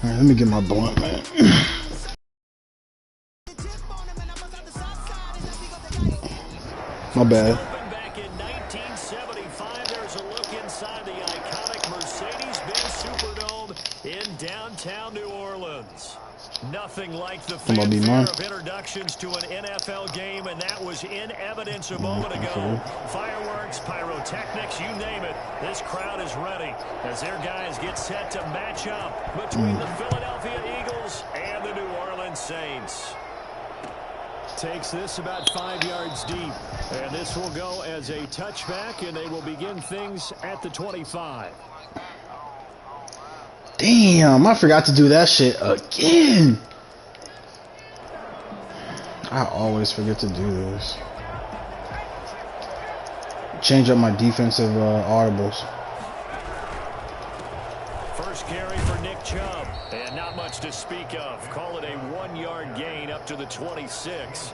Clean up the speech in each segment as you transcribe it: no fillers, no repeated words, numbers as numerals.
Alright, let me get my blunt, man. My bad. Back in 1975, there's a look inside the iconic Mercedes-Benz Superdome in downtown New Orleans. Nothing like the fanfare of introductions to an NFL game, and that was in evidence a moment ago. Fireworks, pyrotechnics, you name it. This crowd is ready as their guys get set to match up between the Philadelphia Eagles and the New Orleans Saints. Takes this about 5 yards deep, and this will go as a touchback, and they will begin things at the 25. Damn, I forgot to do that shit again. I always forget to do this. Change up my defensive audibles. First carry for Nick Chubb, and not much to speak of. Call it a 1-yard gain up to the 26.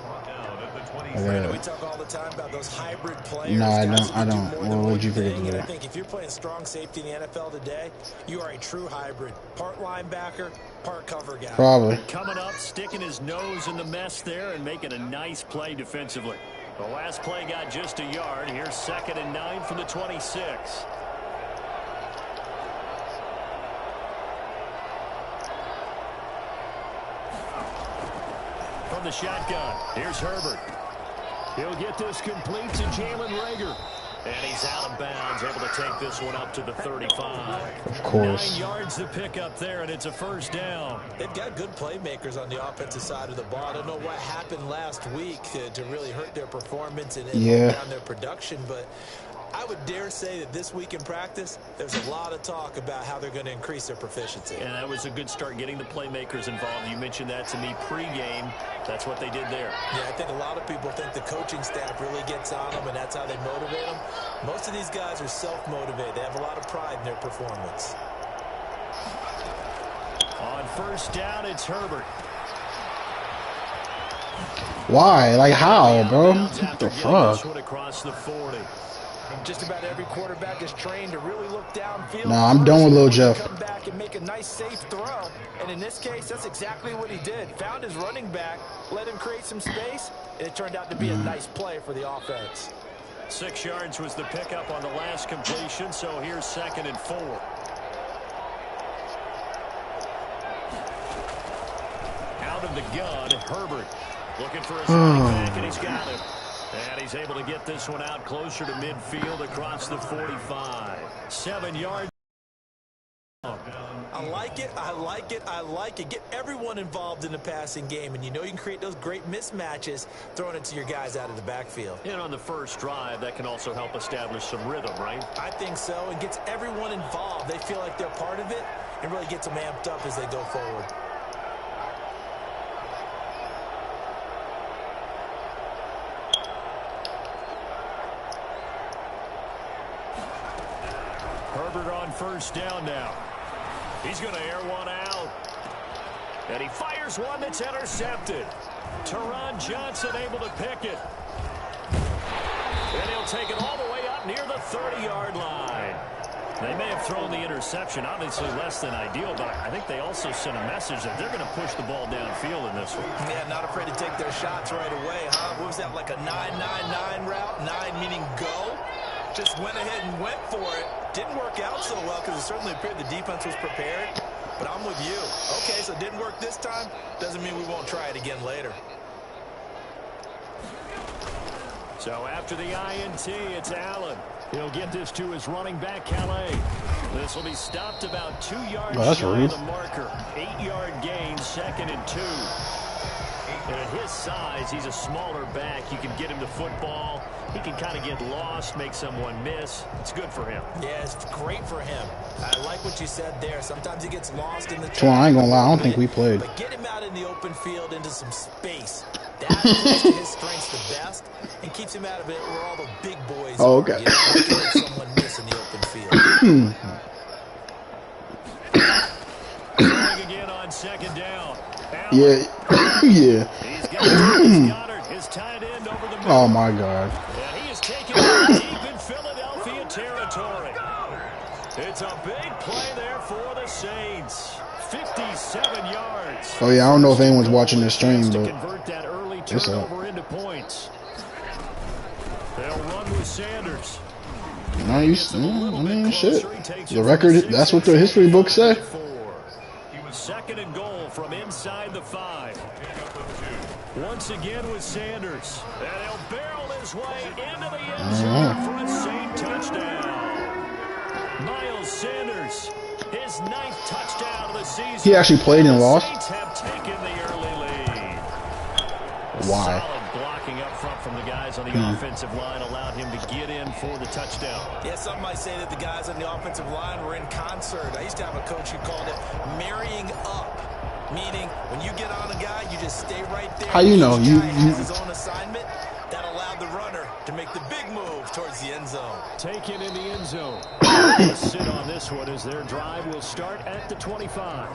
We talk all the time about those hybrid players. No, I don't. Well, what would you forget to do? I think if you're playing strong safety in the NFL today, you are a true hybrid. Part linebacker, part cover guy. Probably. Coming up, sticking his nose in the mess there and making a nice play defensively. The last play got just a yard. Here's 2nd and 9 from the 26. From the shotgun, here's Herbert. He'll get this complete to Jalen Reagor. And he's out of bounds, able to take this one up to the 35. Of course. 9 yards to pick up there, and it's a first down. They've got good playmakers on the offensive side of the ball. I don't know what happened last week to really hurt their performance and hold down their production, but I would dare say that this week in practice, there's a lot of talk about how they're going to increase their proficiency. And that was a good start getting the playmakers involved. You mentioned that to me pregame. That's what they did there. Yeah, I think a lot of people think the coaching staff really gets on them, and that's how they motivate them. Most of these guys are self-motivated. They have a lot of pride in their performance. On first down, it's Herbert. Why? Like how, bro? What the fuck? Across the 40. Just about every quarterback is trained to really look downfield. Nah, I'm done with Lil Jeff. Come back and make a nice safe throw. And in this case, that's exactly what he did. Found his running back, let him create some space, and it turned out to be a nice play for the offense. 6 yards was the pickup on the last completion, so here's 2nd and 4. Out of the gun, Herbert looking for his running back, and he's got him. And he's able to get this one out closer to midfield across the 45. 7 yards. I like it, I like it, I like it. Get everyone involved in the passing game, and you know you can create those great mismatches throwing it to your guys out of the backfield. And on the first drive, that can also help establish some rhythm, right? I think so. It gets everyone involved. They feel like they're part of it, and really gets them amped up as they go forward. Herbert on first down now. He's going to air one out. And he fires one that's intercepted. Teron Johnson able to pick it. And he'll take it all the way up near the 30-yard line. They may have thrown the interception, obviously less than ideal, but I think they also sent a message that they're going to push the ball downfield in this one. Yeah, not afraid to take their shots right away, huh? What was that, like a 9-9-9 route? 9 meaning go? Just went ahead and went for it. Didn't work out so well because it certainly appeared the defense was prepared. But I'm with you. Okay, so it didn't work this time. Doesn't mean we won't try it again later. So after the INT, it's Allen. He'll get this to his running back, Calais. This will be stopped about 2 yards shy of the marker. 8-yard gain, 2nd and 2. And at his size, he's a smaller back. You can get him the football. He can kind of get lost, make someone miss. It's good for him. Yeah, it's great for him. I like what you said there. Sometimes he gets lost in the well, I ain't gonna lie, I don't think we played. But get him out in the open field into some space. That plays to his strengths the best and keeps him out of it where all the big boys are. Okay. You know, he can let someone miss in the open field. Again on 2nd down. Yeah. Yeah. He's got Goddard, his tight end over the middle. Oh my God. And he is taking it deep in Philadelphia territory. It's a big play there for the Saints. 57 yards. Oh yeah, I don't know if anyone's watching this stream, but Convert that early it's up. turnover into points. They'll run with Sanders. Nice. I mean, shit. The record, that's what the history books say. Second and goal from inside the 5. Once again with Sanders. And he'll barrel his way into the end zone for a Saint touchdown. Miles Sanders, his 9th touchdown of the season. He actually played and lost. Saints have taken the early lead. Why? Solid blocking up front from the guys on the offensive line allowed him to get in for the touchdown. Yeah, some might say that the guys on the offensive line were in concert. I used to have a coach who called it marrying up, meaning when you get on a guy, you just stay right there. How you know? Each You guy has his own assignment that allowed the runner to make the big move towards the end zone. Taken in the end zone. Sit on this one as their drive will start at the 25.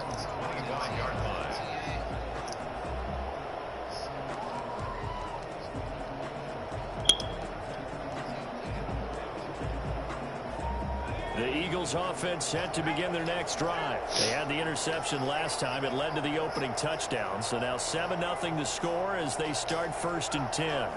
The Eagles offense set to begin their next drive. They had the interception last time. It led to the opening touchdown. So now 7-0 to score as they start 1st and 10.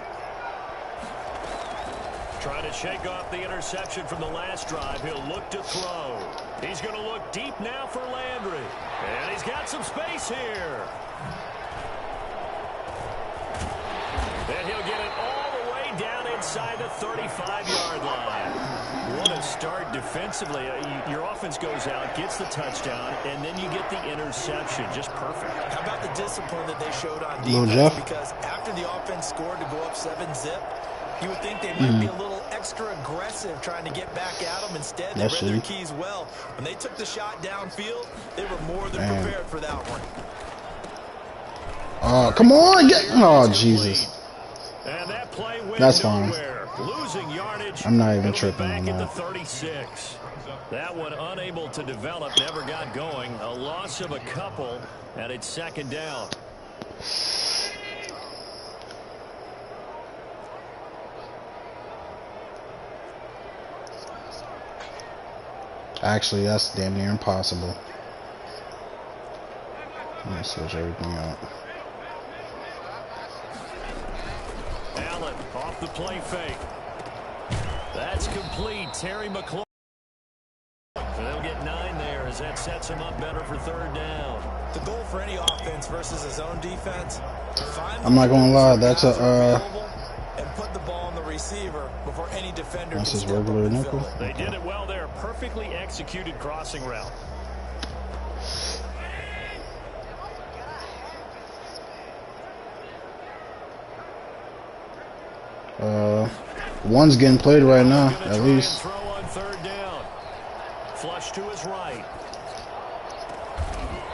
Trying to shake off the interception from the last drive. He'll look to throw. He's going to look deep now for Landry. And he's got some space here. And he'll get it all the way down inside the 35-yard line. What a start defensively. Your offense goes out, gets the touchdown, and then you get the interception. Just perfect. How about the discipline that they showed on defense? Because after the offense scored to go up 7-zip, you would think they might be a little extra aggressive trying to get back at them. Instead, they read their keys well. When they took the shot downfield, they were more than prepared for that one. Oh, come on. Oh, Jesus. And that play went That's fine. Losing yardage. I'm not even tripping on Back that. at the 36. That one unable to develop, never got going. A loss of a couple, and it's 2nd down. Actually, that's damn near impossible. Let me switch everything out. Allen off the play fake. That's complete. Terry McLaurin. They'll get 9 there as that sets him up better for 3rd down. The goal for any offense versus his own defense. I'm not gonna lie, that's a and put the ball on the receiver before any defender that's can his step up regular and nickel. fill it. They did it well there. Perfectly executed crossing route. One's getting played right now, at least. Throw on 3rd down. Flush to his right.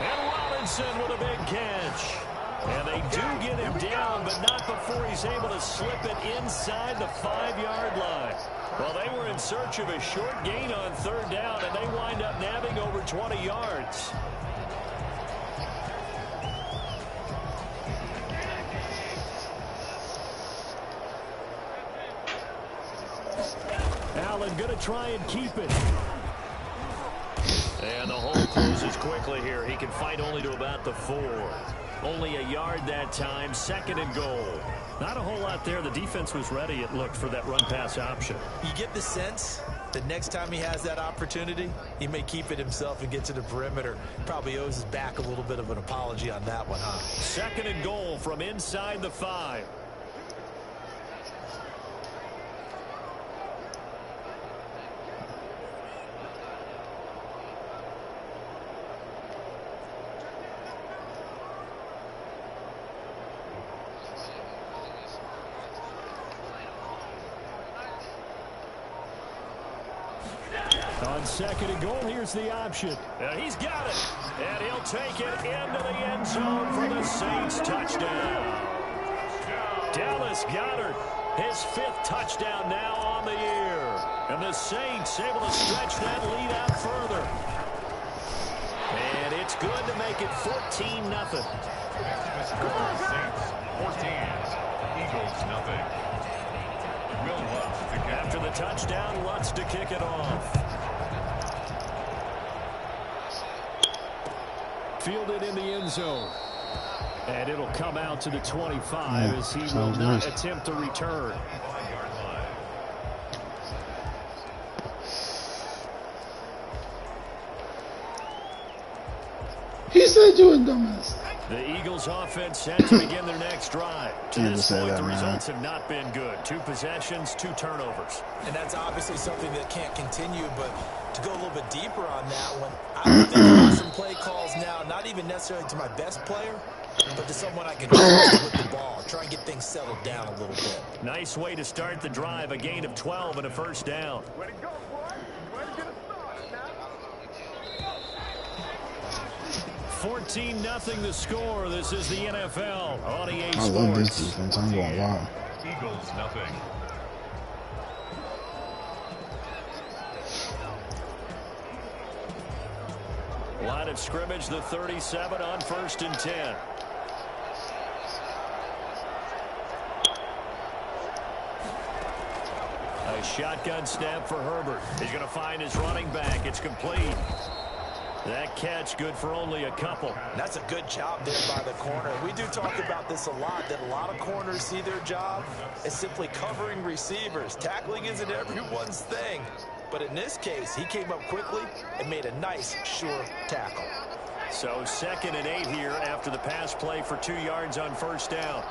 And Robinson with a big catch. And they do get him down, but not before he's able to slip it inside the 5-yard line. Well, they were in search of a short gain on 3rd down, and they wind up nabbing over 20 yards. Allen going to try and keep it. And the hole closes quickly here. He can fight only to about the 4. Only a yard that time. 2nd and goal. Not a whole lot there. The defense was ready, it looked, for that run-pass option. You get the sense that next time he has that opportunity, he may keep it himself and get to the perimeter. Probably owes his back a little bit of an apology on that one, huh? 2nd and goal from inside the 5. On 2nd and goal, here's the option. He's got it. And he'll take it into the end zone for the Saints touchdown. Dallas Goedert, his 5th touchdown now on the year. And the Saints able to stretch that lead out further. And it's good to make it 14-0. Saints 14, Eagles nothing. After the touchdown, Lutz to kick it off. Fielded in the end zone. And it'll come out to the 25 as he will not nice. attempt to return. He said you a dumbass. The Eagles offense set to begin their next drive. To Can't this say point, that, the man. results have not been good. 2 possessions, 2 turnovers. And that's obviously something that can't continue, but to go a little bit deeper on that one, I would think about some play calls now, not even necessarily to my best player, but to someone I can trust with the ball. Try and get things settled down a little bit. Nice way to start the drive, a gain of 12 and a first down. 14-0 the score. This is the NFL on EA Sports. I love this defense. I'm going wild. Eagles nothing. Line of scrimmage, the 37 on 1st and 10. A shotgun snap for Herbert. He's going to find his running back. It's complete. That catch good for only a couple. That's a good job there by the corner. We do talk about this a lot, that a lot of corners see their job as simply covering receivers. Tackling isn't everyone's thing. But in this case, he came up quickly and made a nice, sure tackle. So 2nd and 8 here after the pass play for 2 yards on 1st down.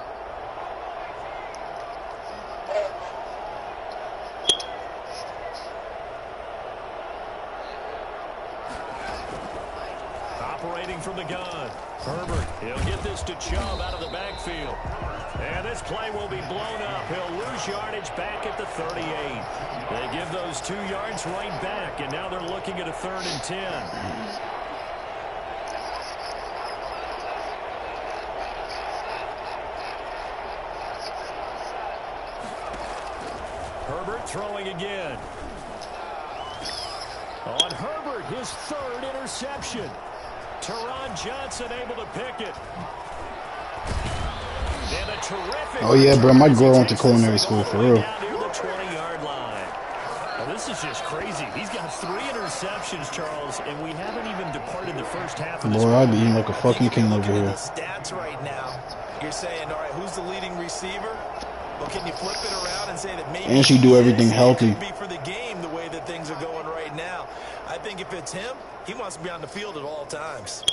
Operating from the gun. Herbert, he'll get this to Chubb out of the backfield. And this play will be blown up. He'll lose yardage back at the 38. They give those 2 yards right back, and now they're looking at a 3rd and 10. Herbert throwing again. On Herbert, his 3rd interception. Teron Johnson able to pick it. And a terrific Oh yeah, bro, my girl went to culinary school for real. down near the 20-yard line. Well, this is just crazy. He's got 3 interceptions, Charles, and we haven't even departed the first half of this. Boy, I'd be eating like a fucking king over Looking here. at the stats right now, you're saying, all right, who's the leading receiver? Well, can you flip it around and say that maybe And she do everything healthy. It could be for the game the way that things are going right now. I think if it's him, he wants to be on the field at all times.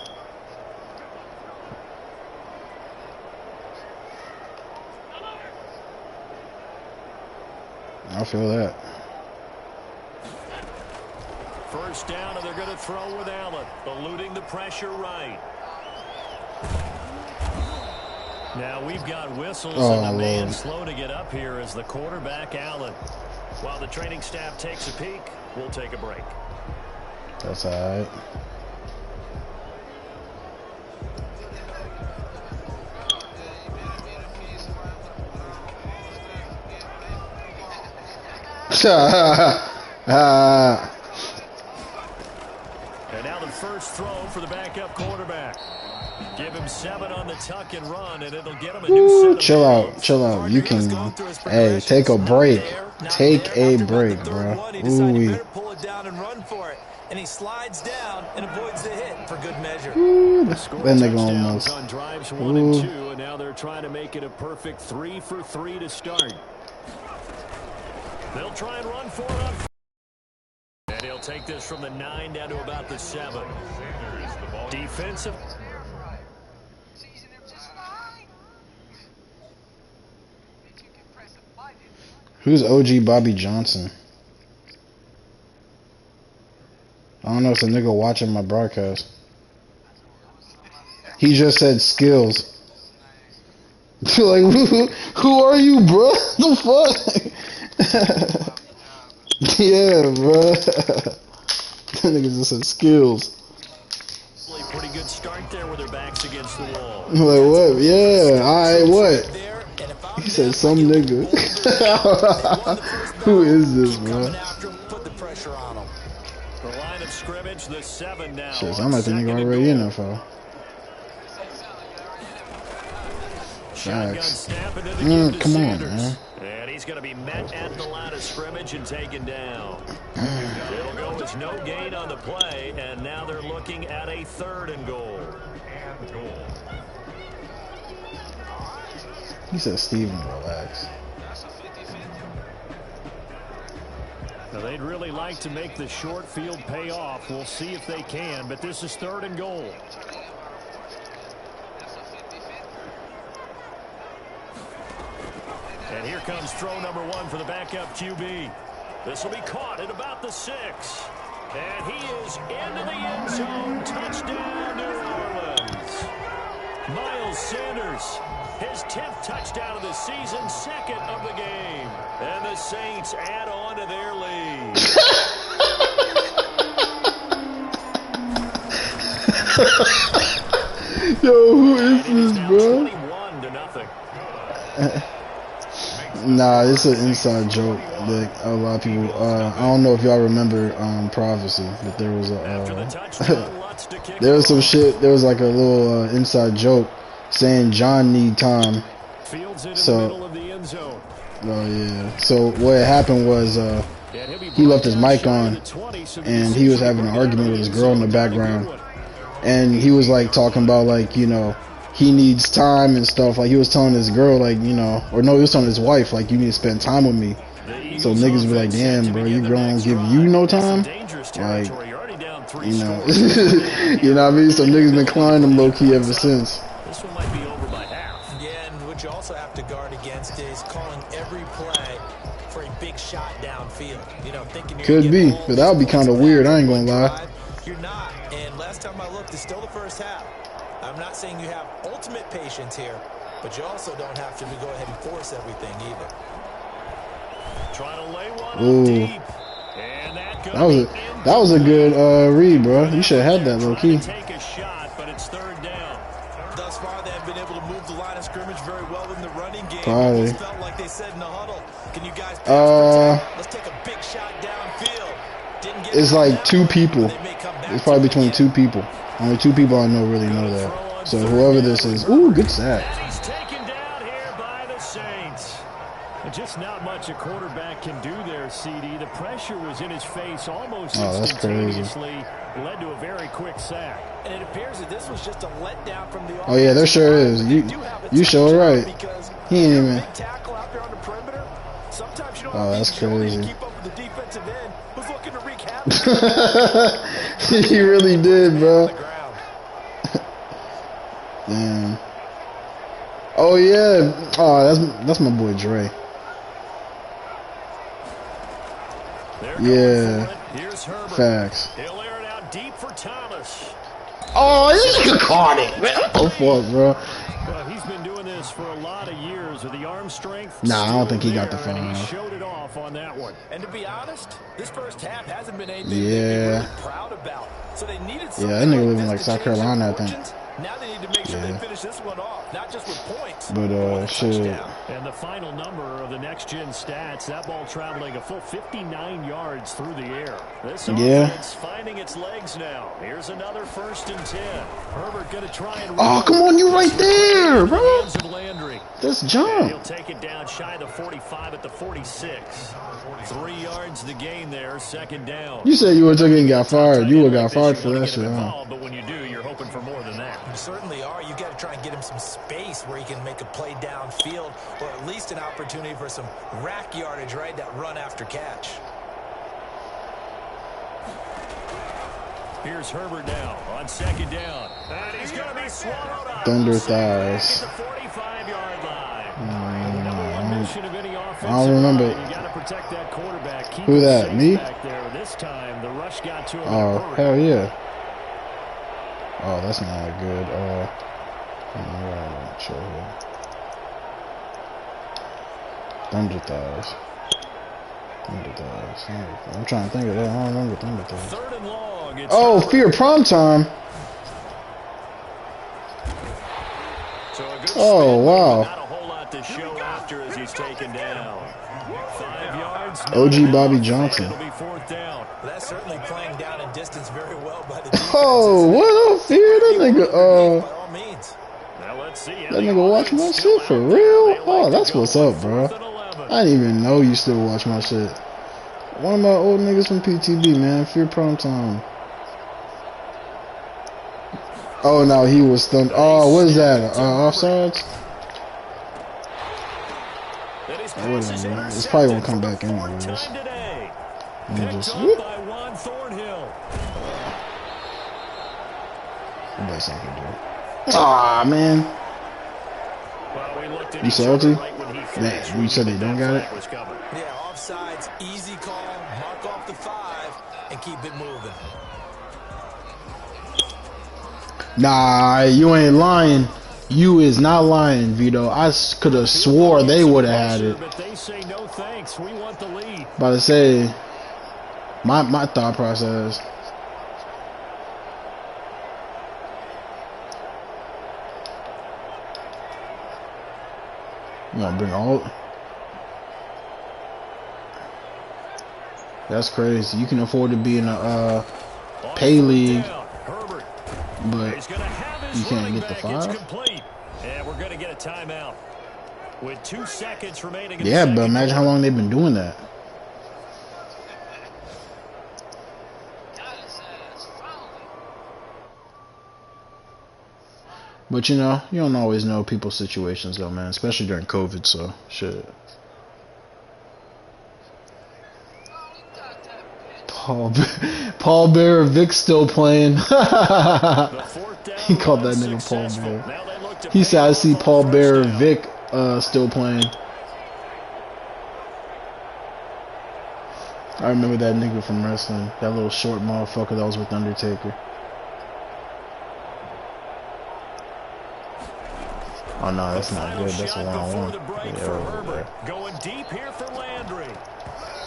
I feel that. First down, and they're going to throw with Allen, eluding the pressure right. Now we've got whistles, and the man Lord. slow to get up here is the quarterback, Allen. While the training staff takes a peek, we'll take a break. That's all right. And now the first throw for the backup quarterback. Give him 7 on the tuck and run, and it'll get him a new set of Chill out, downs. chill out. You can, hey, take a break. Take a break, bro. He decided he Ooh. better pull it down and run for it. And he slides down and avoids the hit for good measure. That nigga almost. On drives 1 and 2, and now they're trying to make it a perfect 3 for 3 to start. They'll try and run for it on. And he'll take this from the 9 down to about the 7. Defensive. Who's OG Bobby Johnson? I don't know. It's a nigga watching my broadcast. He just said skills. Like, who are you, bro? The fuck? Yeah, bro. That nigga just said skills. Pretty good start there with their backs against the wall. I'm like, what? Yeah, alright, what? He said some nigga. Who is this, bro? Put the pressure on him. The line of scrimmage, the 7 now. Shit, I'm like the nigga already in Rnfl. Shotgun Facts. snap into the Come on, Sanders. man. And he's going to be met at the line of scrimmage and taken down. It'll go as no gain on the play, and now they're looking at a 3rd and goal. He said, Steven, relax. Now they'd really like to make the short field pay off. We'll see if they can, but this is 3rd and goal. And here comes throw number 1 for the backup QB. This will be caught at about the 6. And he is into the end zone. Touchdown, New Orleans. Miles Sanders, his 10th touchdown of the season, 2nd of the game. And the Saints add on to their lead. Yo, who is this, bro? 21-0. Nah, it's an inside joke that a lot of people. I don't know if y'all remember Prophecy, but there was there was some shit. There was like a little inside joke saying John need time. So, oh yeah. So what happened was he left his mic on, and he was having an argument with his girl in the background, and he was like talking about like he needs time and stuff. Like he was telling his girl like or no, he was telling his wife like you need to spend time with me. So niggas be like, damn bro, your girl don't give you no time. Like you know what I mean. So niggas been clowning him low key ever since. This one might be over by half. Yeah, and what you also have to guard against is calling every play for a big shot downfield. Thinking you're Could be, but that would be kind of weird. I ain't gonna lie. You're not. And last time I looked, it's still the first half. I'm not saying you have ultimate patience here, but you also don't have to go ahead and force everything either. Trying to lay one Ooh. deep. And that was a good read, bro. You should have had that low key. Take a shot, but it's 3rd down. Thus far, they have been able to move the line of scrimmage very well in the running game. Probably. It felt like they said in the huddle, "Can you guys pass protect? Let's take a big shot downfield." Didn't get It's like 2 people. They may come back It's probably to it between again. 2 people. Only 2 people I know really know that. So whoever this is, ooh, good sack. He's taken down here by the Saints. And just not much a quarterback can do there, CD. The pressure was in his face almost That's crazy. instantaneously. Led to a very quick sack. And it appears that this was just a letdown from the Oh yeah, there sure is. You sure right. He ain't even. big tackle out there on the perimeter. Sometimes you don't Oh, that's have the ability crazy. to keep up with the defensive end who's looking to wreak havoc. He really did, bro. on the ground. Damn. Oh yeah. Oh, that's my boy Dre. Yeah. Here's Herbert. Facts. He'll air it out deep for Thomas. Oh, this nigga caught it, man. What the fuck, bro? Well, he's been doing this for a lot of years with the arm strength. Nah, I don't think he still got the there, and phone he off. showed it off on that one. And to be honest, this first half hasn't been anything to be Yeah. really proud about. So they needed Yeah, something that nigga live in this like to South change their Carolina, I think. fortunes. Now they need to make sure Yeah. they finish this one off, not just with points, But with a shit. touchdown. And the final number of the next-gen stats, that ball traveling a full 59 yards through the air. This Yeah. offense finding its legs now. Here's another 1st and 10. Herbert going to try and... Oh, come on, you right there, bro. Hands of Landry. That's And jump. he'll take it down shy of the 45 at the 46. 3 yards to gain there, 2nd down. You said you would have took it and got fired. You would have got fired for that shit, huh? Involved, but when you do, you're hoping for more than that. You certainly are. You got to try and get him some space where he can make a play downfield, or at least an opportunity for some rack yardage, right? That run after catch. Here's Herbert now on 2nd down. And he's going to be swallowed up. Thunder At thighs. the 45-yard line. Mm, Number one I mission of any offensive don't remember. line, you got to protect that quarterback. Keep Who him that, safe me? Back there. This time, the rush got to him. in a Oh, hurry. hell yeah. Oh, that's not good. Show here. Thunder thighs. Thunder thighs. I'm trying to think of that. I don't remember thunder thighs. 3rd and long. It's Oh, Herbert. Fear Prom Time. So a good Oh, spin, wow. but not a whole lot to show after as he's taken down. 5 yards. OG no Bobby enough. Johnson. It'll be 4th down. That's certainly playing down in distance very well by the defense. Oh, what up, Fear? That nigga, By all means. Now let's see. that nigga watch my shit for real? Oh, that's what's up, bro. I didn't even know you still watch my shit. One of my old niggas from PTB, man. Fear Prime Time. Oh, no, he was stunned. Oh, what is that? Offsides? Oh, whatever. It's probably gonna come back anyways. And just whoop. The best I can do. Aw, man. You salty? You said they don't got it? Yeah, offsides, easy call, mark off the 5, and keep it moving. Nah, you ain't lying. You is not lying, Vito. I could have swore they would have had it. About to say, my thought process. You gonna bring all? That's crazy. You can afford to be in a pay league, but you can't get the 5. And we're going to get a timeout with 2 seconds remaining. Yeah, but imagine how long they've been doing that. But you know, you don't always know people's situations though, man. Especially during COVID, so shit. Paul Bear, Vic still playing. He called that nigga Paul Bear. He said, I see Paul Bear, Vic still playing. I remember that nigga from wrestling. That little short motherfucker that was with Undertaker. Oh no, that's not good. That's a one-on-one. Yeah, going deep here for Landry.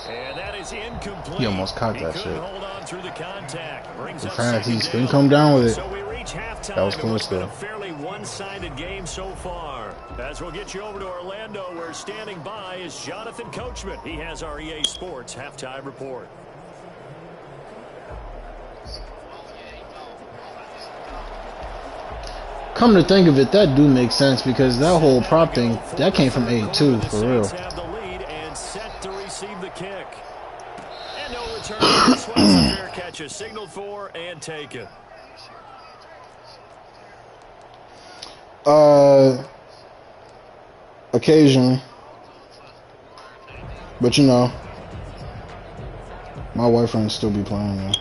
And that is incomplete. He almost caught that shit. Hold on through the contact. In fact, he couldn't come down with it. So we reach halftime. That was close though. A fairly one-sided game so far. As we'll get you over to Orlando, where standing by is Jonathan Coachman. He has our EA Sports halftime report. Come to think of it, that do make sense because that whole prop thing that came from A2 for real. Have the lead and set to receive the kick. And no return. This one's a fair catch, is signaled for and taken. Occasionally, but you know, my wife friends still be playing though.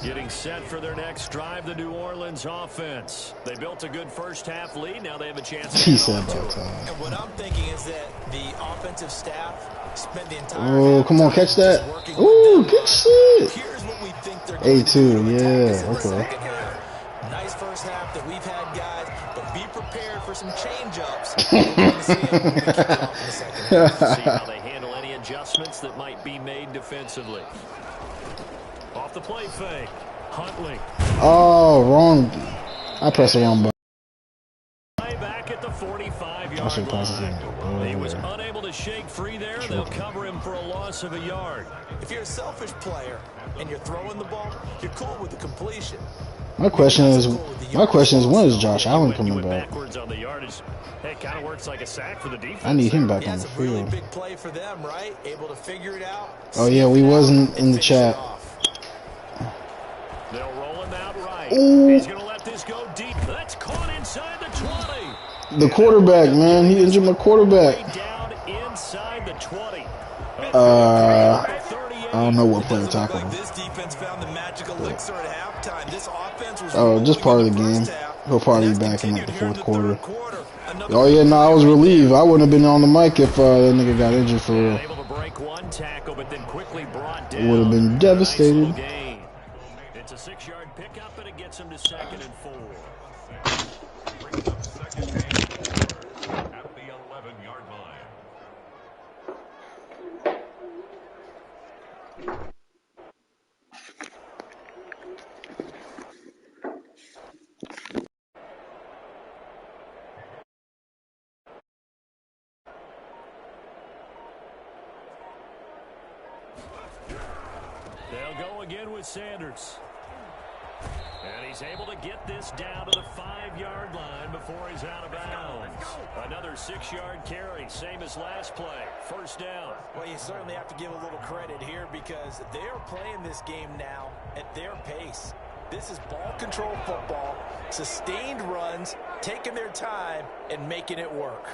Getting set for their next drive, the New Orleans offense. They built a good first half lead. Now they have a chance to He said about time. And what I'm thinking is that the offensive staff spent the entire Oh, come on, catch that. Ooh, good shit. Here's what we think they're going A2, to do. yeah, okay. Nice first half that we've had, guys, but be prepared for some change-ups. See how they handle any adjustments that might be made defensively. Off the play fake. Huntley. Oh, wrong. I pressed the wrong button. Back at the 45-yard line. He was unable to shake free there. They'll cover him for a loss of a yard. If you're a selfish player and you're throwing the ball, you're cool with the completion. My question is, when is Josh Allen coming back? It kind of works like a sack for the defense. I need him back on the That's a really field. big play for them, right? Able to figure it out. Oh yeah, we wasn't in the chat. They'll roll him out right. Ooh. He's going to let this go deep. That's caught inside the 20. The quarterback, man, he injured my quarterback. Down inside the 20. I don't know what player tackled him. This defense found the magical elixir at halftime. This offense was Just part of the game. He'll probably be back in like the fourth quarter. Oh yeah, no, I was relieved. I wouldn't have been on the mic if that nigga got injured for real. Able to break one tackle, but then quickly brought down. Would have been devastated. It's a 6-yard pickup, and it gets him to 2nd and 4. At the 11-yard line. They'll go again with Sanders. And he's able to get this down to the 5-yard line before he's out of bounds. Another 6-yard carry, same as last play. First down. Well, you certainly have to give a little credit here because they're playing this game now at their pace. This is ball control football, sustained runs, taking their time, and making it work.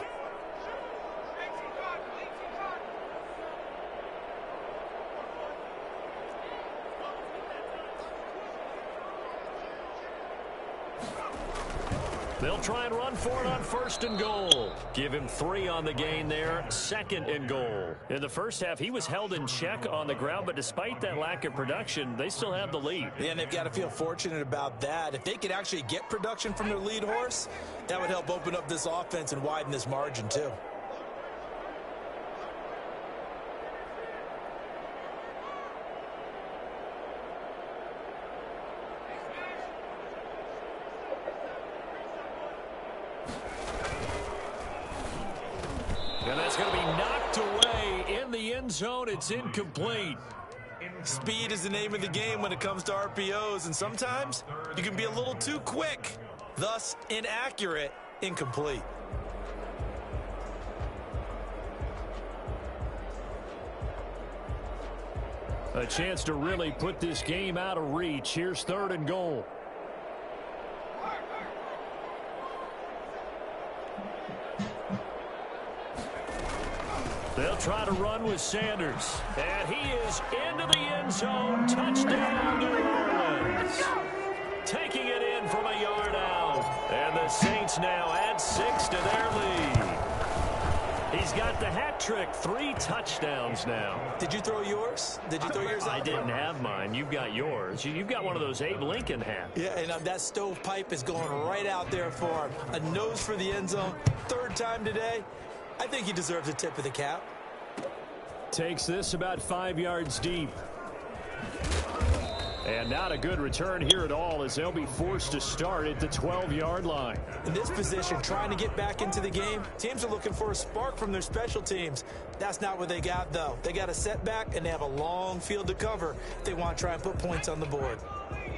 They'll try and run for it on 1st and goal. Give him 3 on the gain there, 2nd and goal. In the first half, he was held in check on the ground, but despite that lack of production, they still have the lead. Yeah, and they've got to feel fortunate about that. If they could actually get production from their lead horse, that would help open up this offense and widen this margin too. And that's going to be knocked away in the end zone. It's incomplete. Speed is the name of the game when it comes to RPOs, and sometimes you can be a little too quick, thus inaccurate, incomplete. A chance to really put this game out of reach. Here's 3rd and goal. They'll try to run with Sanders. And he is into the end zone. Touchdown, New Orleans. Taking it in from a yard out. And the Saints now add 6 to their lead. He's got the hat trick. 3 touchdowns now. Did you throw yours? Did you throw yours out? I didn't have mine. You've got yours. You've got one of those Abe Lincoln hats. Yeah, and that stovepipe is going right out there for him. A nose for the end zone. 3rd time today. I think he deserves a tip of the cap. Takes this about 5 yards deep. And not a good return here at all as they'll be forced to start at the 12-yard line. In this position, trying to get back into the game, teams are looking for a spark from their special teams. That's not what they got, though. They got a setback, and they have a long field to cover if they want to try and put points on the board.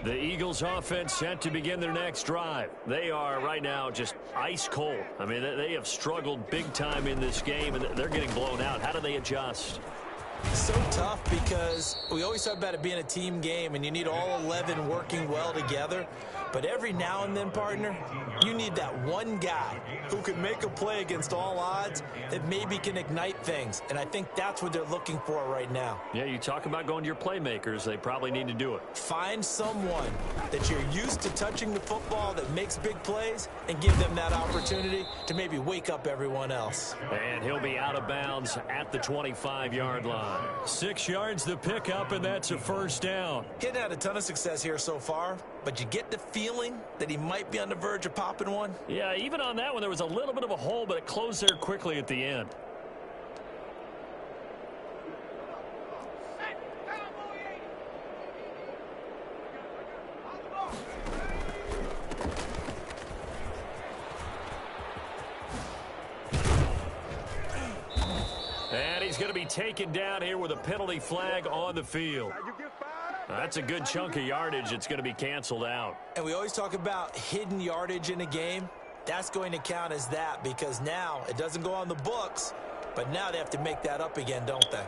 The Eagles offense set to begin their next drive. They are right now just ice cold. I mean, they have struggled big time in this game, and they're getting blown out. How do they adjust? So tough because we always talk about it being a team game, and you need all 11 working well together. But every now and then, partner, you need that one guy who can make a play against all odds that maybe can ignite things. And I think that's what they're looking for right now. Yeah, you talk about going to your playmakers. They probably need to do it. Find someone that you're used to touching the football that makes big plays and give them that opportunity to maybe wake up everyone else. And he'll be out of bounds at the 25-yard line. 6 yards the pickup, and that's a 1st down. He hadn't had a ton of success here so far, but you get the feeling that he might be on the verge of popping one. Yeah, even on that one, there was a little bit of a hole, but it closed there quickly at the end. And he's going to be taken down here with a penalty flag on the field. That's a good chunk of yardage. It's going to be canceled out. And we always talk about hidden yardage in a game. That's going to count as that because now it doesn't go on the books, but now they have to make that up again, don't they?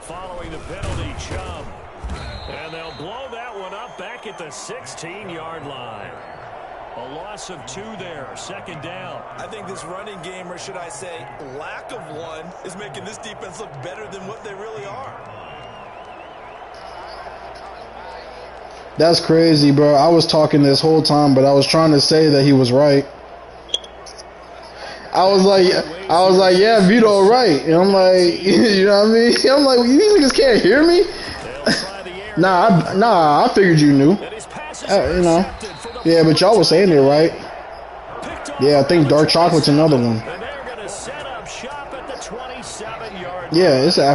Following the penalty, Chubb. And they'll blow that one up back at the 16-yard line. A loss of 2 there, 2nd down. I think this running game, or should I say lack of one, is making this defense look better than what they really are. That's crazy, bro. I was talking this whole time, but I was trying to say that he was right. I was like, yeah, Vito right. And I'm like, you know what I mean? I'm like, you niggas can't hear me? Nah, I figured you knew. You know. Yeah, but y'all was saying it right. Yeah, I think dark chocolate's another one. They're going to set up shop at the 27-yard line. Yeah, it's an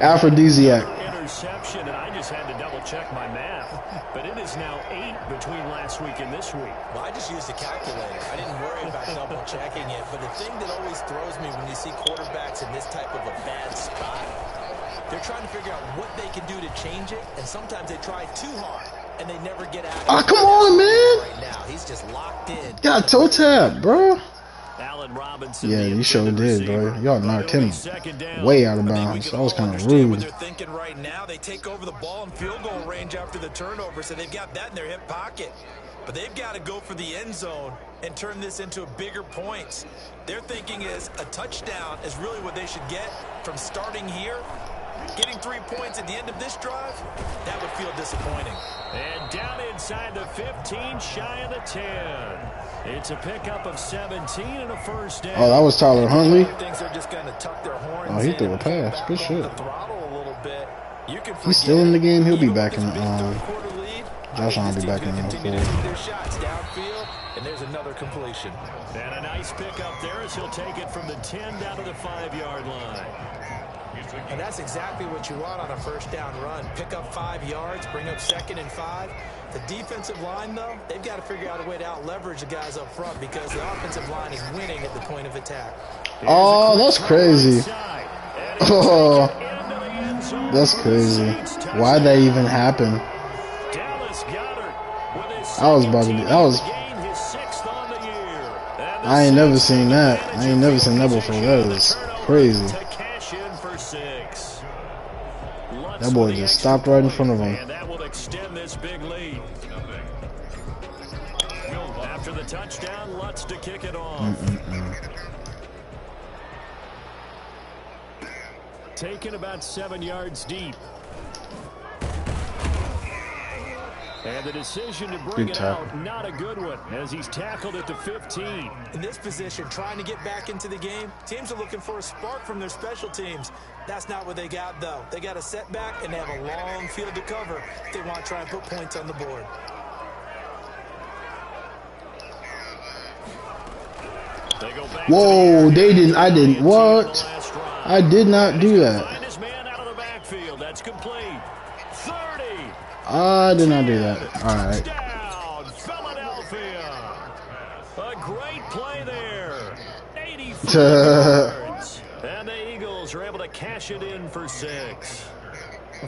aphrodisiac. interception, and I just had to double-check my math. But it is now 8 between last week and this week. Well, I just used a calculator. I didn't worry about double-checking it. But the thing that always throws me when you see quarterbacks in this type of a bad spot, they're trying to figure out what they can do to change it, and sometimes they try too hard, and they never get out of it. Oh, come on, man. Right now, he's just locked in. Got toe tap, bro. Yeah, you sure did, bro. Y'all knocked him way out of bounds. That was kind of rude. What they're thinking right now, they take over the ball in field goal range after the turnover, so they've got that in their hip pocket. But they've got to go for the end zone and turn this into bigger points. Their thinking is a touchdown is really what they should get from starting here. Getting 3 points at the end of this drive, that would feel disappointing. And down inside the 15, shy of the 10. It's a pickup of 17 and a first down. Oh, that was Tyler Huntley. Oh, he threw a pass. Good shit. He's He's still in the game. He'll be back in. Josh Allen will be back in the fold. And there's another completion. And a nice pickup there as he'll take it from the 10 down to the 5-yard line. And that's exactly what you want on a first down run. Pick up 5 yards, bring up 2nd and 5. The defensive line, though, they've got to figure out a way to out-leverage the guys up front because the offensive line is winning at the point of attack. Oh, that's crazy. Oh, that's crazy. Why'd that even happen? I was about to be. I ain't never seen that. I ain't never seen that before. That is crazy. That boy just stopped right in front of him. And that will extend this big lead. After the touchdown, Lutz to kick it off. Taken about 7 yards deep. And the decision to bring it out, not a good one, as he's tackled at the 15. In this position, trying to get back into the game, teams are looking for a spark from their special teams. That's not what they got, though. They got a setback, and they have a long field to cover if they want to try and put points on the board. Whoa, they didn't. I didn't. What? I did not do that. That's complete. 30. I did not do that. All right. Down, Philadelphia. A great play there. 84 yards. And the Eagles are able to cash it in for 6.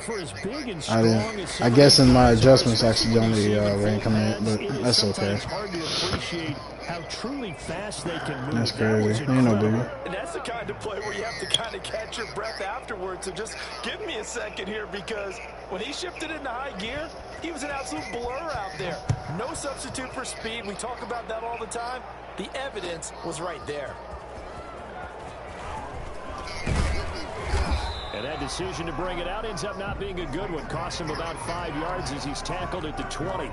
For as big and strong as I guess in my adjustments accidentally ran command, but that's okay. It's hard to appreciate how truly fast they can move. That's crazy. Ain't no biggie. And that's the kind of play where you have to kind of catch your breath afterwards. So just give me a second here, because when he shifted into high gear, he was an absolute blur out there. No substitute for speed. We talk about that all the time. The evidence was right there. And that decision to bring it out ends up not being a good one. Costs him about 5 yards as he's tackled at the 20.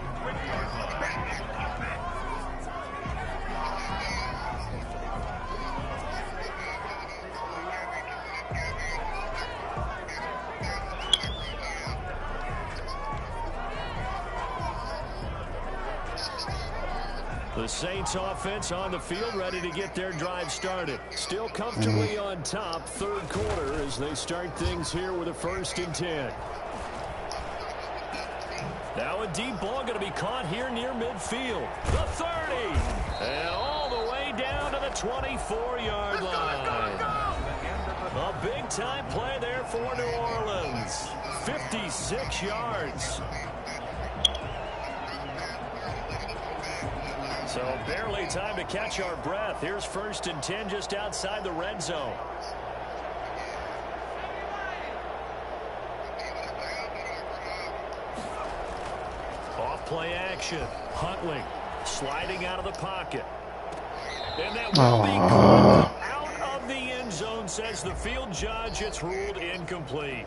The Saints offense on the field, ready to get their drive started. Still comfortably on top, third quarter, as they start things here with a 1st and 10. Now a deep ball going to be caught here near midfield. The 30. And all the way down to the 24-yard line. A big-time play there for New Orleans. 56 yards. So barely time to catch our breath. Here's 1st and 10 just outside the red zone. Off play action. Huntley sliding out of the pocket. And that will be called out of the end zone, says the field judge. It's ruled incomplete.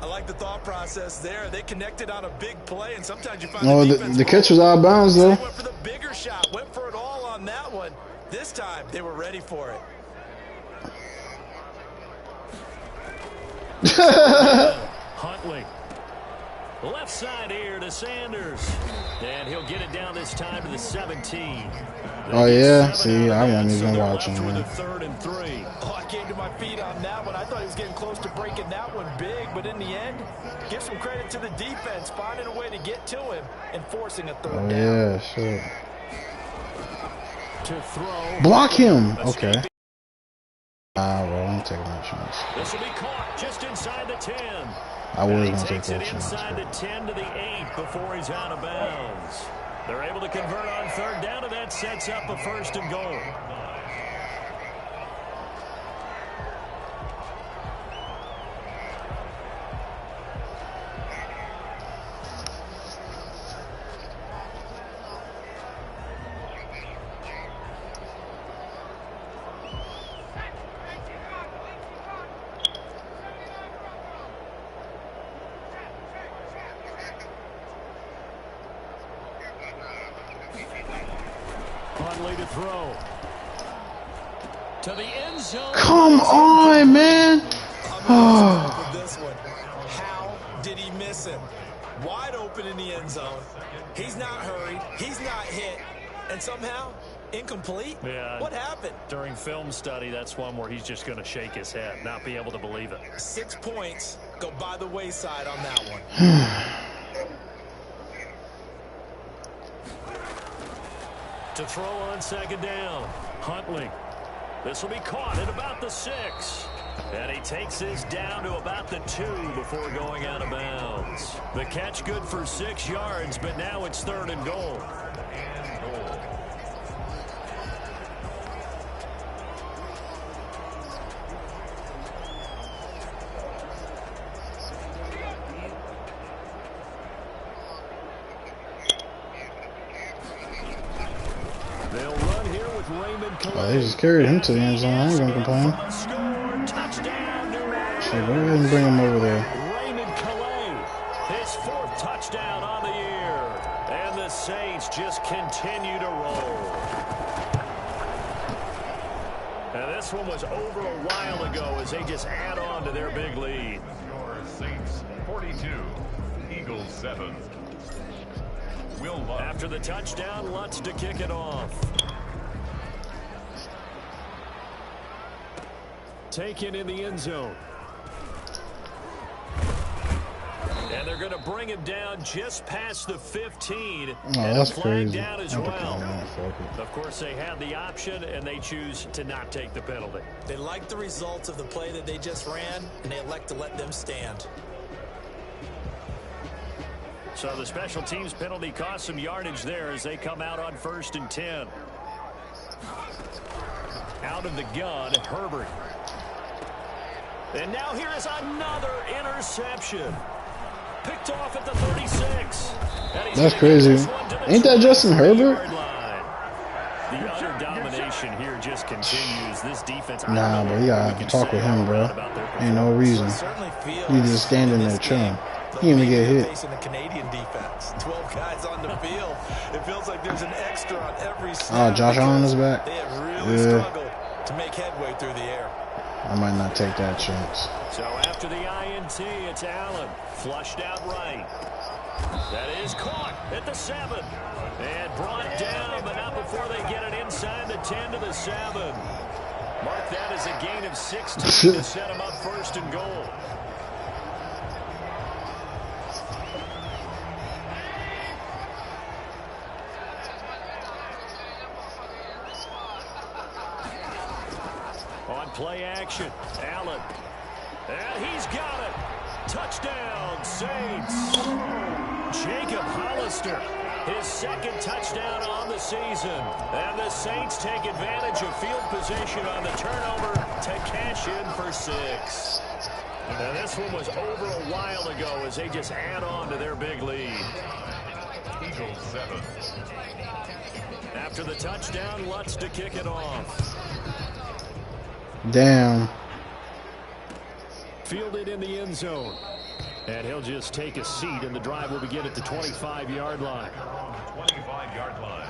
I like the thought process there. They connected on a big play, and sometimes you find the catch was out of bounds, though. They went for the bigger shot, went for it all on that one. This time, they were ready for it. Huntley Left side here to Sanders. And he'll get it down this time to the 17. Oh, yeah? See, I wasn't even watching. With a 3rd and 3. Oh, I came to my feet on that one. I thought he was getting close to breaking that one big, but in the end, give some credit to the defense, finding a way to get to him and forcing a 3rd down. Yeah, sure. To throw. Block him! Okay. Well, I'm taking that chance. This will be caught just inside the 10. I was going to take Takes that it chance. inside the 10 to the 8 before he's out of bounds. They're able to convert on 3rd down, and that sets up a 1st and goal. Huntley to throw. To the end zone. Come on, man! Oh. This one. How did he miss him? Wide open in the end zone. He's not hurried. He's not hit. And somehow, incomplete? Yeah. What happened? During film study, that's one where he's just going to shake his head, not be able to believe it. 6 points go by the wayside on that one. To throw on 2nd down. Huntley. This will be caught at about the 6. And he takes this down to about the 2 before going out of bounds. The catch good for 6 yards, but now it's 3rd and goal. Oh, they just carried him to the end zone. I ain't gonna complain. Shit, go ahead and bring him over there. His 4th touchdown on the year. And the Saints just continue to roll. And this one was over a while ago as they just add on to their big lead. Your Saints 42, Eagles 7. After the touchdown, Lutz to kick it off. Taken in the end zone. And they're going to bring him down just past the 15. Oh, that's crazy. Down as well. Of course, they had the option, and they choose to not take the penalty. They like the results of the play that they just ran, and they elect to let them stand. So the special teams penalty cost some yardage there as they come out on 1st and 10. Out of the gun, Herbert. And now here is another interception. Picked off at the 36. That's crazy. Ain't that Justin Herbert? The utter domination here just continues. This defense. Nah, but you gotta have to talk with him, bro. Ain't no reason. You just standing there chilling. He didn't even get hit. Facing the Canadian defense. 12 guys on the field. It feels like there's an extra on every snap. Oh, Josh Allen is back. They have really struggled to make headway through the air. I might not take that chance. So after the INT, it's Allen. Flushed out right. That is caught at the 7. And brought down, but not before they get it inside the 10 to the 7. Mark that as a gain of 16 to set them up 1st and goal. On play action, Allen. And he's got it. Touchdown, Saints. Jacob Hollister, his 2nd touchdown on the season. And the Saints take advantage of field position on the turnover to cash in for 6. And this one was over a while ago as they just add on to their big lead. Eagles 7. After the touchdown, Lutz to kick it off. Damn. Fielded in the end zone. And he'll just take a seat, and the drive will begin at the 25-yard line. 25-yard line.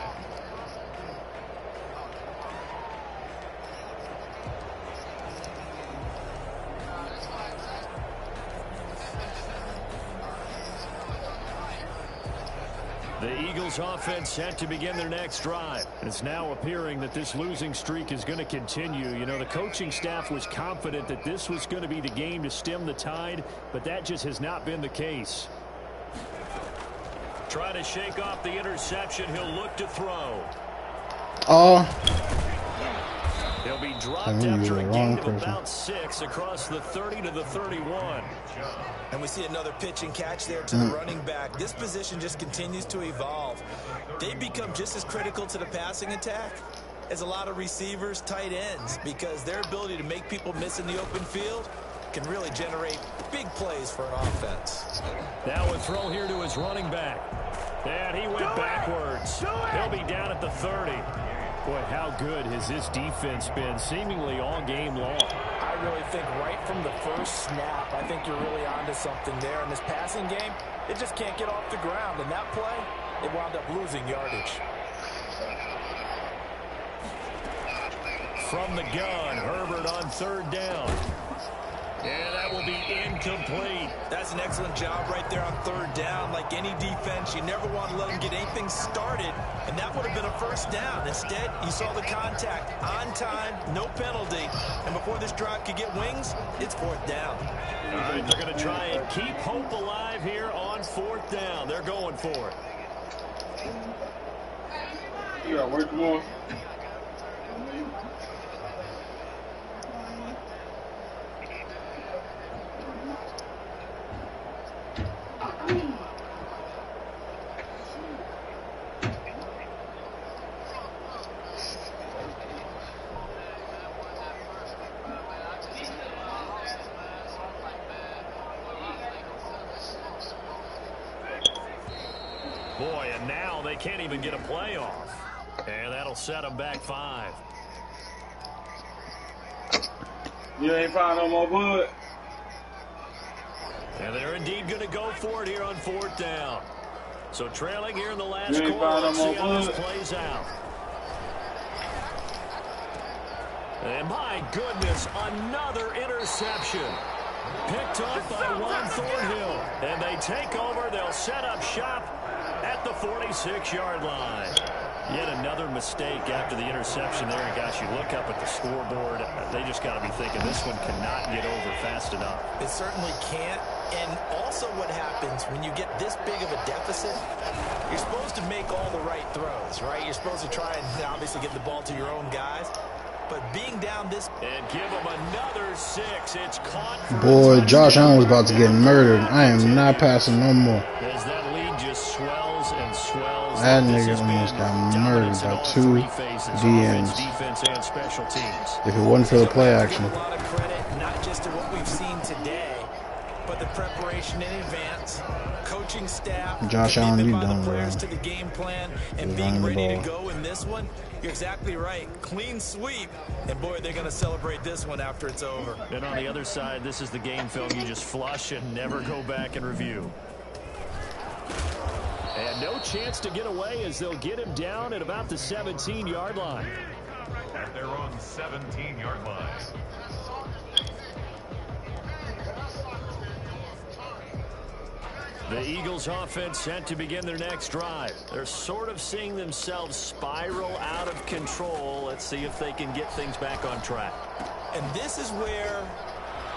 The Eagles offense set to begin their next drive. It's now appearing that this losing streak is going to continue. You know, the coaching staff was confident that this was going to be the game to stem the tide, but that just has not been the case. Try to shake off the interception. He'll look to throw. He'll be dropped after a gain of about 6 across the 30 to the 31. And we see another pitch and catch there to the running back. This position just continues to evolve. They become just as critical to the passing attack as a lot of receivers, tight ends, because their ability to make people miss in the open field can really generate big plays for an offense. Now a throw here to his running back. And he went backwards. He'll be down at the 30. Boy, how good has this defense been seemingly all game long? I really think right from the first snap, I think you're really onto something there. In this passing game, it just can't get off the ground. And that play, it wound up losing yardage. From the gun, Herbert on 3rd down. And that will be incomplete. That's an excellent job right there on 3rd down. Like any defense, you never want to let them get anything started, and that would have been a 1st down. Instead, you saw the contact on time, no penalty, and before this drive could get wings, it's 4th down. All right, they're going to try and keep hope alive here on 4th down. They're going for it. You got work more. Boy, and now they can't even get a play off. And that'll set them back 5. You ain't found no more bud. And they're indeed going to go for it here on 4th down. So trailing here in the last quarter. Let's see how this plays out. And my goodness, another interception. Picked off by Juan Thornhill. And they take over. They'll set up shop at the 46-yard line. Yet another mistake after the interception there. And gosh, you look up at the scoreboard, they just got to be thinking this one cannot get over fast enough. It certainly can't. And also what happens when you get this big of a deficit, you're supposed to make all the right throws, right? You're supposed to try and obviously get the ball to your own guys. But being down this... And give them another 6. It's caught. Boy, Josh Allen was about to get murdered. I am not passing no more. As that lead just swells and swells. That nigga almost got murdered by 2 DMs. Defense and special teams. If it wasn't for the play action. A lot of credit, not just to what we've seen today, but the preparation in advance, coaching staff, Josh Allen, you done, the players bro. to the game plan, and being ready to go in this one. You're exactly right. Clean sweep, and boy, they're going to celebrate this one after it's over. And on the other side, this is the game film you just flush and never go back and review. And no chance to get away as they'll get him down at about the 17-yard line. At their own 17-yard line. The Eagles offense set to begin their next drive. They're sort of seeing themselves spiral out of control. Let's see if they can get things back on track. And this is where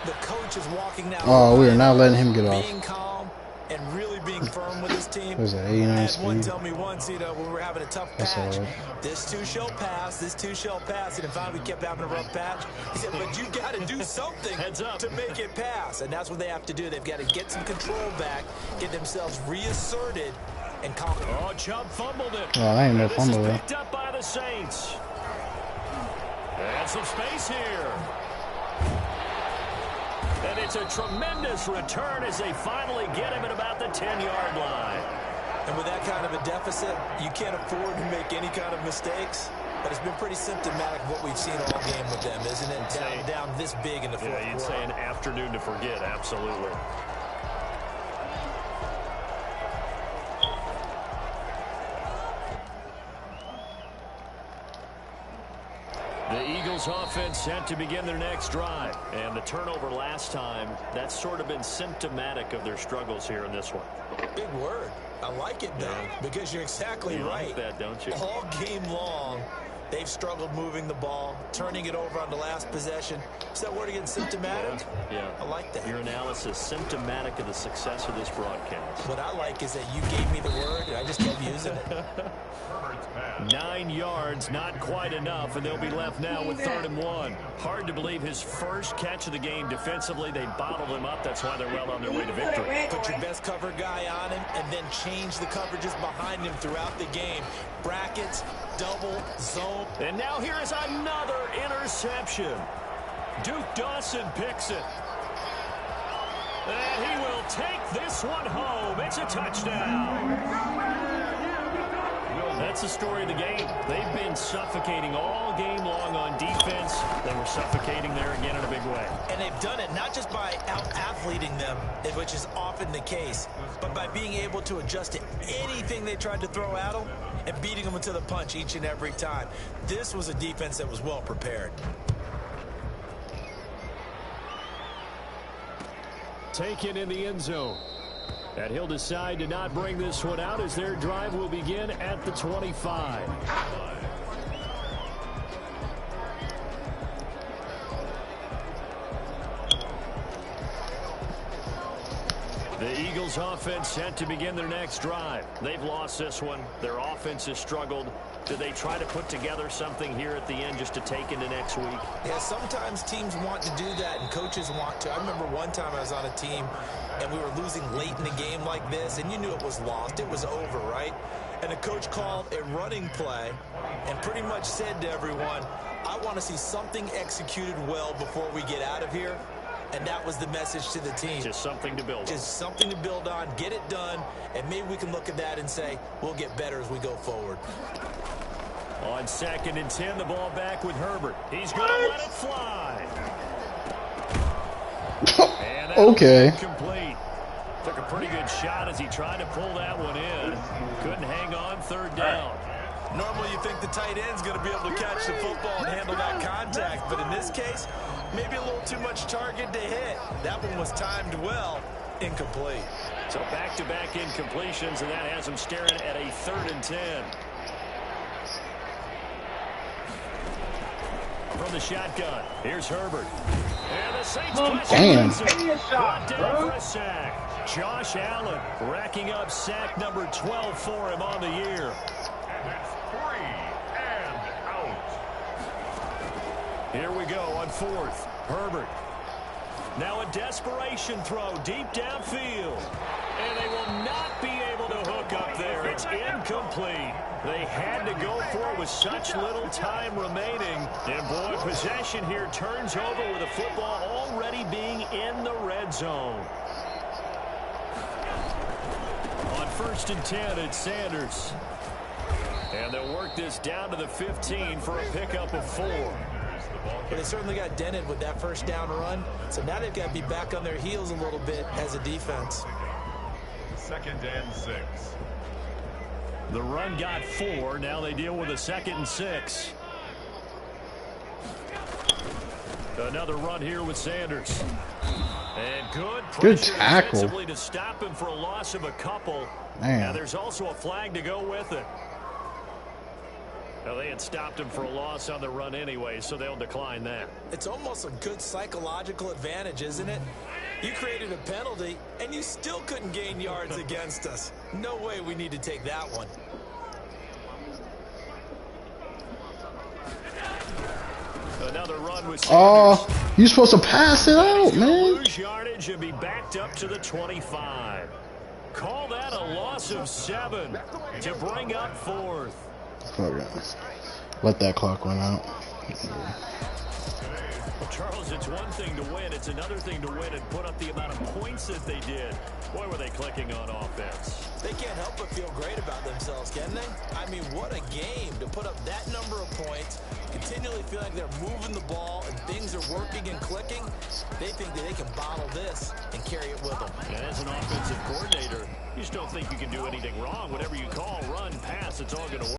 the coach is walking now. Oh, we are not letting him get off. Being calm and really being firm with his team. There's an 89 I had one speed. tell me once, you know, when we were having a tough That's patch, all right. this too shall pass, this too shall pass. And if finally we kept having a rough patch, he said, but you got to do something Heads up. to make it pass. And that's what they have to do. They've got to get some control back, get themselves reasserted, and calm. Oh, Chubb fumbled it. Oh, I ain't no This is fumble there. picked up by the Saints. And some space here. And it's a tremendous return as they finally get him at about the 10-yard line. And with that kind of a deficit, you can't afford to make any kind of mistakes. But it's been pretty symptomatic of what we've seen all game with them, isn't it? Down this big in the fourth Yeah, you'd quarter. say an afternoon to forget, absolutely. The Eagles Eagles offense set to begin their next drive. And the turnover last time, that's sort of been symptomatic of their struggles here in this one. Big word. I like it, though, because you're exactly right. You like that, don't you? All game long, they've struggled moving the ball, turning it over on the last possession. Is that word again, symptomatic? Yeah. I like that. Your analysis, symptomatic of the success of this broadcast. What I like is that you gave me the word, and I just kept using it. 9 yards, not quite enough, and they'll be left now with 3rd and 1. Hard to believe his first catch of the game defensively. They bottled him up. That's why they're well on their way to victory. Put your best cover guy on him, and then change the coverages behind him throughout the game. Brackets, double, zone. And now here is another interception. Duke Dawson picks it. And he will take this one home. It's a touchdown. That's the story of the game. They've been suffocating all game long on defense. They were suffocating there again in a big way. And they've done it not just by out-athleting them, which is often the case, but by being able to adjust to anything they tried to throw at them and beating them into the punch each and every time. This was a defense that was well prepared. Taken in the end zone. And he'll decide to not bring this one out as their drive will begin at the 25. The Eagles offense set to begin their next drive. They've lost this one. Their offense has struggled. Do they try to put together something here at the end just to take into next week? Yeah, sometimes teams want to do that and coaches want to. I remember one time I was on a team and we were losing late in the game like this, and you knew it was lost. It was over, right? And the coach called a running play and pretty much said to everyone, I want to see something executed well before we get out of here. And that was the message to the team. Just something to build on. Just something to build on, get it done, and maybe we can look at that and say, we'll get better as we go forward. On 2nd and 10, the ball back with Herbert. He's going to let it fly. Okay. Complete. Took a pretty good shot as he tried to pull that one in. Couldn't hang on 3rd down. Normally you think the tight end's going to be able to catch the football and handle that contact, but in this case, maybe a little too much target to hit. That one was timed well. Incomplete. So back-to-back incompletions, and that has him staring at a 3rd and 10. From the shotgun, here's Herbert. And the Saints brought down for a sack. Josh Allen racking up sack number 12 for him on the year. And it's 3 and out. Here we go on 4th. Herbert. Now a desperation throw deep downfield. And they will not be able to hook up there. It's incomplete. They had to go for it with such little time remaining. And boy, possession here turns over with the football already being in the red zone. On 1st and 10, it's Sanders. And they'll work this down to the 15 for a pickup of 4. But they certainly got dented with that first down run. So now they've got to be back on their heels a little bit as a defense. 2nd and 6. The run got 4. Now they deal with a 2nd and 6. Another run here with Sanders. And good tackle to stop him for a loss of a couple. Man. Now there's also a flag to go with it. Now they had stopped him for a loss on the run anyway, so they'll decline that. It's almost a good psychological advantage, isn't it? You created a penalty, and you still couldn't gain yards against us. No way we need to take that one. Another run with oh, you're supposed to pass it out, man. Lose yardage and be backed up to the 25. Call that a loss of 7 to bring up 4th. Okay. Let that clock run out. Well, Charles, it's one thing to win. It's another thing to win and put up the amount of points that they did. Boy, were they clicking on offense. They can't help but feel great about themselves, can they? I mean, what a game to put up that number of points, continually feel like they're moving the ball and things are working and clicking. They think that they can bottle this and carry it with them. And as an offensive coordinator, you just don't think you can do anything wrong. Whatever you call, run, pass, it's all going to work.